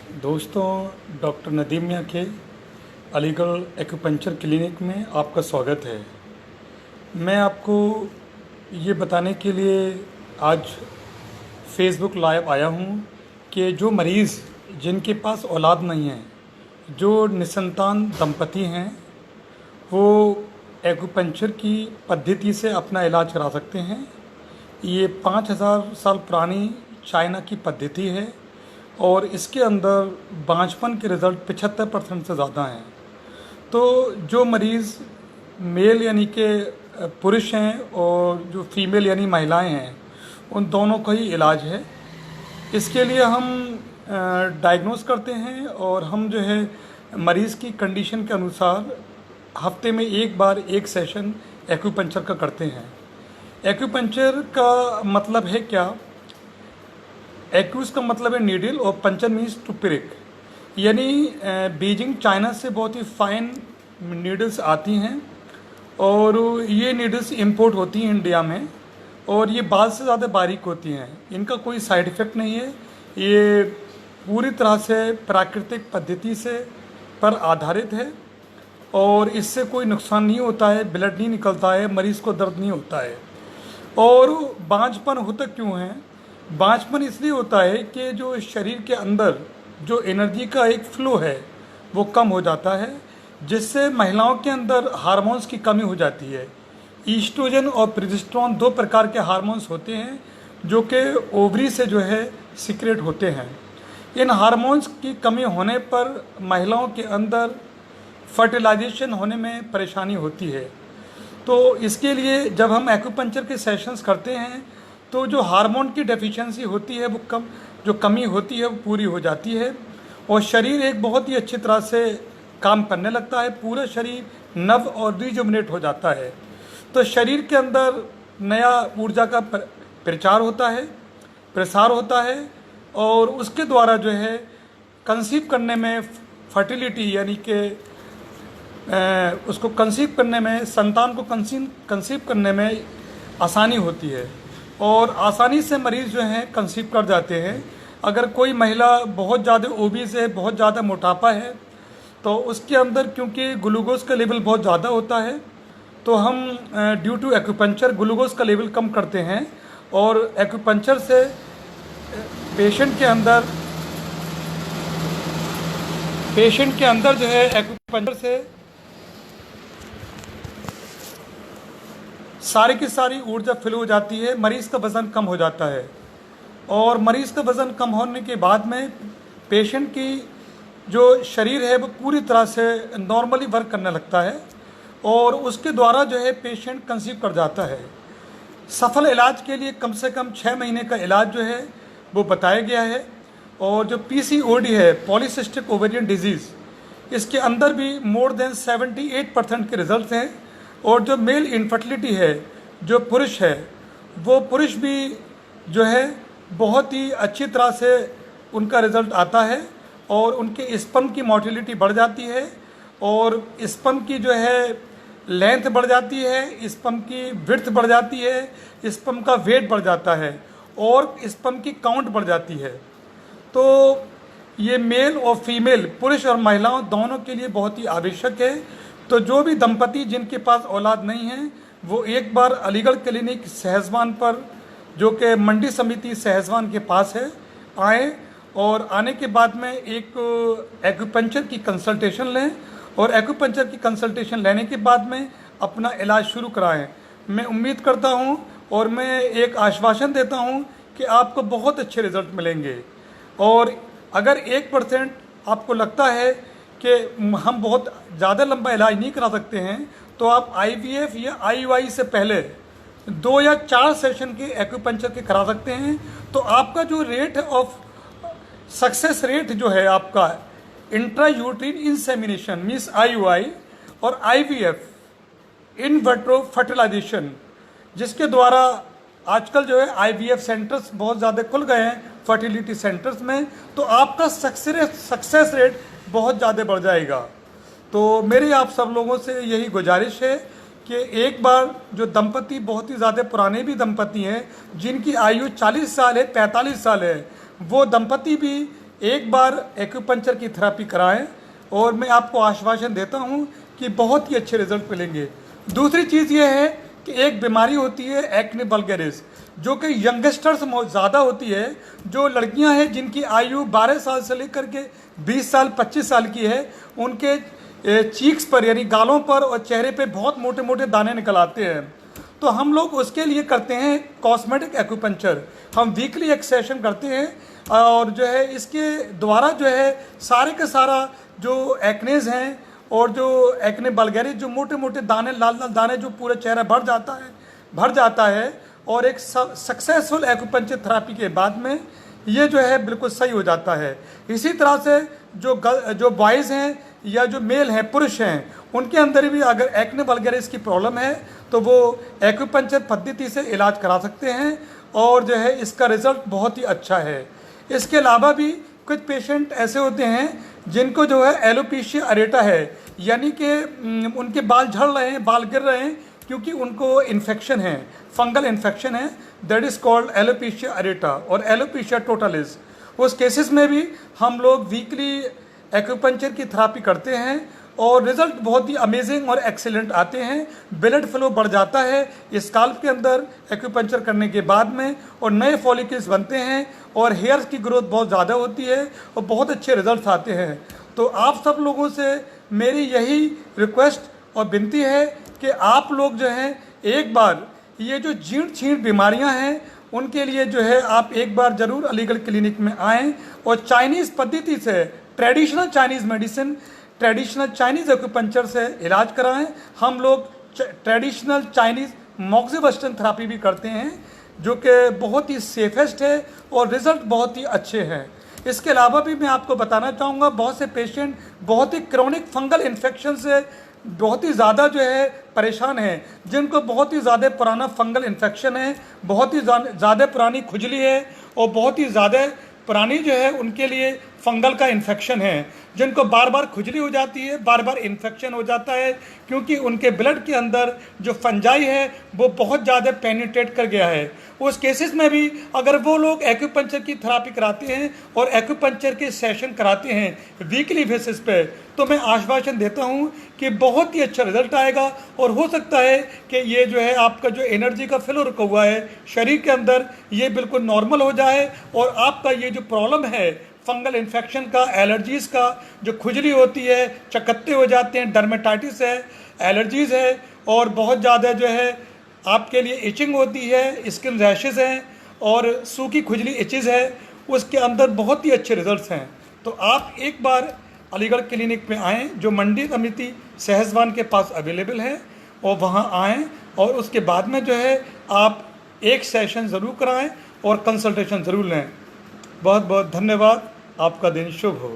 दोस्तों, डॉक्टर नदीम मियाँ के अलीगढ़ एक्यूपंक्चर क्लिनिक में आपका स्वागत है। मैं आपको ये बताने के लिए आज फेसबुक लाइव आया हूँ कि जो मरीज़ जिनके पास औलाद नहीं है, जो निसंतान दंपति हैं, वो एक्यूपंक्चर की पद्धति से अपना इलाज करा सकते हैं। ये 5000 साल पुरानी चाइना की पद्धति है और इसके अंदर बांझपन के रिज़ल्ट 75% से ज़्यादा हैं। तो जो मरीज़ मेल यानी कि पुरुष हैं और जो फीमेल यानी महिलाएं हैं, उन दोनों का ही इलाज है। इसके लिए हम डायग्नोस करते हैं और हम जो है मरीज़ की कंडीशन के अनुसार हफ्ते में एक बार एक सेशन एक्यूपंक्चर का करते हैं। एक्यूपंक्चर का मतलब है क्या? एक्यूस का मतलब है नीडल और पंचर मीन्स टू प्रिक, यानी बीजिंग चाइना से बहुत ही फाइन नीडल्स आती हैं और ये नीडल्स इंपोर्ट होती हैं इंडिया में और ये बाल से ज़्यादा बारीक होती हैं। इनका कोई साइड इफ़ेक्ट नहीं है। ये पूरी तरह से प्राकृतिक पद्धति से पर आधारित है और इससे कोई नुकसान नहीं होता है, ब्लड नहीं निकलता है, मरीज़ को दर्द नहीं होता है। और बांझपन होता क्यों है? बांझपन इसलिए होता है कि जो शरीर के अंदर जो एनर्जी का एक फ्लो है वो कम हो जाता है, जिससे महिलाओं के अंदर हार्मोन्स की कमी हो जाती है। ईस्ट्रोजन और प्रोजेस्टेरोन दो प्रकार के हार्मोन्स होते हैं जो कि ओवरी से जो है सीक्रेट होते हैं। इन हार्मोन्स की कमी होने पर महिलाओं के अंदर फर्टिलाइजेशन होने में परेशानी होती है। तो इसके लिए जब हम एक्यूपंक्चर के सेशंस करते हैं तो जो हार्मोन की डेफिशिएंसी होती है वो जो कमी होती है वो पूरी हो जाती है और शरीर एक बहुत ही अच्छी तरह से काम करने लगता है। पूरा शरीर नव और रिजुवनेट हो जाता है। तो शरीर के अंदर नया ऊर्जा का प्रचार होता है, प्रसार होता है और उसके द्वारा जो है कंसीव करने में फर्टिलिटी यानी कि उसको कंसीव करने में, संतान को कंसीव करने में आसानी होती है और आसानी से मरीज़ जो हैं कंसीव कर जाते हैं। अगर कोई महिला बहुत ज़्यादा ओबीज है, बहुत ज़्यादा मोटापा है, तो उसके अंदर क्योंकि ग्लूकोज का लेवल बहुत ज़्यादा होता है तो हम ड्यू टू एक्यूपंक्चर ग्लूकोज का लेवल कम करते हैं और एक्यूपंक्चर से पेशेंट के अंदर जो है एक्यूपंक्चर से सारी की सारी ऊर्जा फिल हो जाती है, मरीज़ का वज़न कम हो जाता है और मरीज़ का वज़न कम होने के बाद में पेशेंट की जो शरीर है वो पूरी तरह से नॉर्मली वर्क करने लगता है और उसके द्वारा जो है पेशेंट कंसीव कर जाता है। सफल इलाज के लिए कम से कम 6 महीने का इलाज जो है वो बताया गया है और जो PCOD है, पॉलीसिस्टिक ओवेरियन डिजीज़, इसके अंदर भी मोर देन 78% के रिजल्ट हैं और जो मेल इनफर्टिलिटी है, जो पुरुष है, वो पुरुष भी जो है बहुत ही अच्छी तरह से उनका रिज़ल्ट आता है और उनके स्पर्म की मोटिलिटी बढ़ जाती है और स्पर्म की जो है लेंथ बढ़ जाती है, स्पर्म की विड्थ बढ़ जाती है, स्पर्म का वेट बढ़ जाता है और स्पर्म की काउंट बढ़ जाती है। तो ये मेल और फीमेल, पुरुष और महिलाओं दोनों के लिए बहुत ही आवश्यक है। तो जो भी दंपति जिनके पास औलाद नहीं है वो एक बार अलीगढ़ क्लिनिक सहजवान पर, जो कि मंडी समिति सहजवान के पास है, आए और आने के बाद में एक एक्यूपंक्चर की कंसल्टेशन लें और एक्यूपंक्चर की कंसल्टेशन लेने के बाद में अपना इलाज शुरू कराएं। मैं उम्मीद करता हूं और मैं एक आश्वासन देता हूं कि आपको बहुत अच्छे रिजल्ट मिलेंगे। और अगर 1% आपको लगता है कि हम बहुत ज़्यादा लंबा इलाज नहीं करा सकते हैं तो आप IVF या IUI से पहले 2 या 4 सेशन के एक्यूपंक्चर के करा सकते हैं। तो आपका जो रेट ऑफ सक्सेस रेट जो है आपका इंट्रायूट्रीन इंसेमिनेशन मीन्स IUI और IVF इन विट्रो फर्टिलाइजेशन, जिसके द्वारा आजकल जो है IVF सेंटर्स बहुत ज़्यादा खुल गए हैं फर्टिलिटी सेंटर्स में, तो आपका सक्सेस रेट बहुत ज़्यादा बढ़ जाएगा। तो मेरी आप सब लोगों से यही गुजारिश है कि एक बार जो दंपति बहुत ही ज़्यादा पुराने भी दंपति हैं जिनकी आयु 40 साल है, 45 साल है, वो दंपति भी एक बार एक्यूपंक्चर की थेरेपी कराएं और मैं आपको आश्वासन देता हूं कि बहुत ही अच्छे रिजल्ट मिलेंगे। दूसरी चीज़ ये है कि एक बीमारी होती है एक्ने वल्गैरिस, जो कि यंगस्टर्स में ज़्यादा होती है। जो लड़कियां हैं जिनकी आयु 12 साल से लेकर के 20 साल 25 साल की है, उनके चीक्स पर यानी गालों पर और चेहरे पे बहुत मोटे मोटे दाने निकल आते हैं। तो हम लोग उसके लिए करते हैं कॉस्मेटिक एक्यूपंक्चर। हम वीकली एक सेशन करते हैं और जो है इसके द्वारा जो है सारे का सारा जो एक्नेज हैं और जो एक्ने वल्गैरिस, जो मोटे मोटे दाने लाल लाल दाने जो पूरा चेहरा भर जाता है और एक सक्सेसफुल एक्यूपंक्चर थेरेपी के बाद में ये जो है बिल्कुल सही हो जाता है। इसी तरह से जो बॉयज़ हैं या जो मेल हैं, पुरुष हैं, उनके अंदर भी अगर एक्ने वल्गैरिस की प्रॉब्लम है तो वो एक्यूपंक्चर पद्धति से इलाज करा सकते हैं और जो है इसका रिज़ल्ट बहुत ही अच्छा है। इसके अलावा भी कुछ पेशेंट ऐसे होते हैं जिनको जो है एलोपेशिया अरेटा है, यानी कि उनके बाल झड़ रहे हैं, बाल गिर रहे हैं क्योंकि उनको इन्फेक्शन है, फंगल इन्फेक्शन है, दैट इज़ कॉल्ड एलोपेशिया अरेटा और एलोपेशिया टोटलिस। उस केसेस में भी हम लोग वीकली एक्यूपंक्चर की थेरेपी करते हैं और रिज़ल्ट बहुत ही अमेजिंग और एक्सीलेंट आते हैं। ब्लड फ्लो बढ़ जाता है स्काल्प के अंदर एक्यूपंक्चर करने के बाद में और नए फॉलिकल्स बनते हैं और हेयर्स की ग्रोथ बहुत ज़्यादा होती है और बहुत अच्छे रिजल्ट्स आते हैं। तो आप सब लोगों से मेरी यही रिक्वेस्ट और विनती है कि आप लोग जो हैं एक बार ये जो जीर्ण छीण बीमारियां हैं उनके लिए जो है आप एक बार ज़रूर अलीगढ़ क्लिनिक में आएँ और चाइनीज़ पद्धति से, traditional Chinese medicine, traditional Chinese acupuncture से इलाज कराएं। हम लोग ट्रेडिशनल चाइनीज़ मॉक्सिबस्टन थेरेपी भी करते हैं जो कि बहुत ही सेफेस्ट है और रिज़ल्ट बहुत ही अच्छे हैं। इसके अलावा भी मैं आपको बताना चाहूँगा, बहुत से पेशेंट बहुत ही क्रोनिक फंगल इन्फेक्शन से बहुत ही ज़्यादा जो है परेशान हैं, जिनको बहुत ही ज़्यादा पुराना फंगल इन्फेक्शन है, बहुत ही ज़्यादा पुरानी खुजली है और बहुत ही ज़्यादा पुरानी जो है उनके लिए फंगल का इन्फेक्शन है, जिनको बार बार खुजली हो जाती है, बार बार इन्फेक्शन हो जाता है क्योंकि उनके ब्लड के अंदर जो फंजाई है वो बहुत ज़्यादा पेनिट्रेट कर गया है। उस केसेस में भी अगर वो लोग एक्यूपंक्चर की थेरेपी कराते हैं और एक्यूपंक्चर के सेशन कराते हैं वीकली बेसिस पे, तो मैं आश्वासन देता हूँ कि बहुत ही अच्छा रिजल्ट आएगा और हो सकता है कि ये जो है आपका जो एनर्जी का फ्लो रुका हुआ है शरीर के अंदर, ये बिल्कुल नॉर्मल हो जाए और आपका ये जो प्रॉब्लम है फंगल इन्फेक्शन का, एलर्जीज़ का, जो खुजली होती है, चकत्ते हो जाते हैं, डर्मेटाइटिस है, एलर्जीज़ है और बहुत ज़्यादा जो है आपके लिए इचिंग होती है, स्किन रैशेज़ हैं और सूखी खुजली इचेज़ है, उसके अंदर बहुत ही अच्छे रिजल्ट्स हैं। तो आप एक बार अलीगढ़ क्लिनिक में आएँ जो मंडी समिति सहसवान के पास अवेलेबल है और वहाँ आएँ और उसके बाद में जो है आप एक सेशन ज़रूर कराएँ और कंसल्टेशन ज़रूर लें। बहुत बहुत धन्यवाद। आपका दिन शुभ हो।